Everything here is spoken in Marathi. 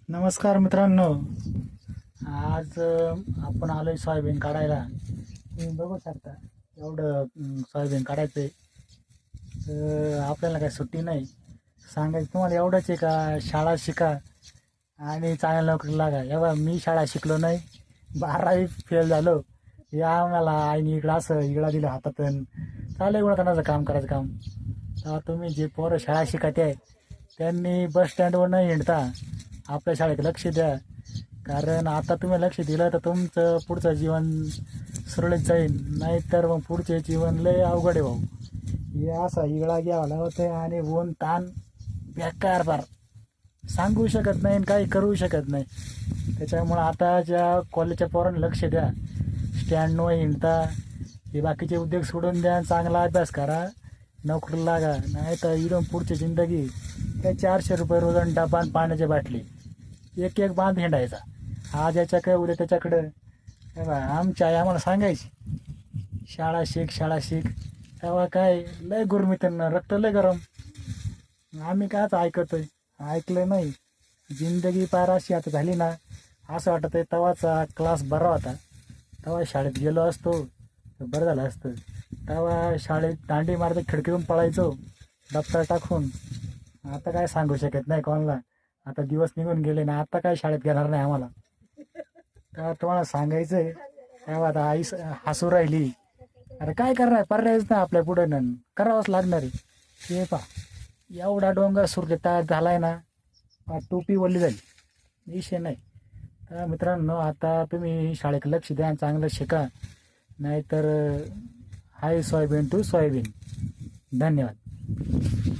नमस्कार मित्रांनो. आज आपण आलोय सोयाबीन काढायला. तुम्ही बघू शकता एवढं सोयाबीन काढायचंय. तर आपल्याला काही सुट्टी नाही. सांगायचं तुम्हाला एवढंच आहे का, शाळा शिका आणि चांगल्या नोकरी लागा. एव्हा मी शाळा शिकलो नाही, 12वी फेल झालो. या आम्हाला आईने इकडं असं इकडा दिलं हातातून, चाललंय गुणातानाचं काम करायचं काम. तेव्हा तुम्ही जे पोरं शाळा शिकायचे आहे त्यांनी बस स्टँडवर नाही हिंडता आपल्या शाळेत लक्ष द्या. कारण आता तुम्ही लक्ष दिलं तर तुमचं पुढचं जीवन सुरळीत जाईल, नाहीतर मग पुढचे जीवन लय अवघड आहे भाऊ. हे असा इगळा घ्यावा लावतंय आणि ऊन ताण बेकार फार, सांगू शकत नाही आणि काही करू शकत नाही. त्याच्यामुळं आता ज्या कॉलेजच्या पोरांना लक्ष द्या, स्टँडवर हिंडता हे बाकीचे उद्योग सोडून द्या, चांगला अभ्यास करा, नोकरी लागा. नाही तर इथून पुढची जिंदगी काय 400 रुपये रोजान डबा आणि पाण्याची बाटली, एक एक बांध हिंडायचा. आज याच्याकडे उद्या त्याच्याकडं. हे बा आमची आई आम्हाला सांगायची शाळा शिक शाळा शिक. तेव्हा काय लय गुरमीतनं रक्त लय गरम. आम्ही कायच ऐकतोय, ऐकलं नाही. जिंदगी पार अशी आता झाली ना, असं वाटत आहे तेव्हाचा क्लास बरा होता, तेव्हा शाळेत गेलो असतो तर बरं झालं असतं. तेव्हा शाळेत दांडी मारते, खिडकीतून पळायचो दप्तर टाकून. आता काय सांगू शकत नाही कोणाला, आता दिवस निघून गेले ना, आता काय शाळेत घेणार नाही आम्हाला. तेव्हा तुम्हाला सांगायचंय, तेव्हा आता आई हसू राहिली. अरे काय करणार, पर्यायच ना आपल्या पुढे, ना करावंच लागणार आहे. हे पा एवढा डोंगर सूर्य तयार झालाय ना, टोपी वल्ली झाली, विषय नाही. तर मित्रांनो, आता तुम्ही शाळेत लक्ष द्या, चांगलं शिका, नाहीतर हाय सोयाबीन टू सोयाबीन. धन्यवाद.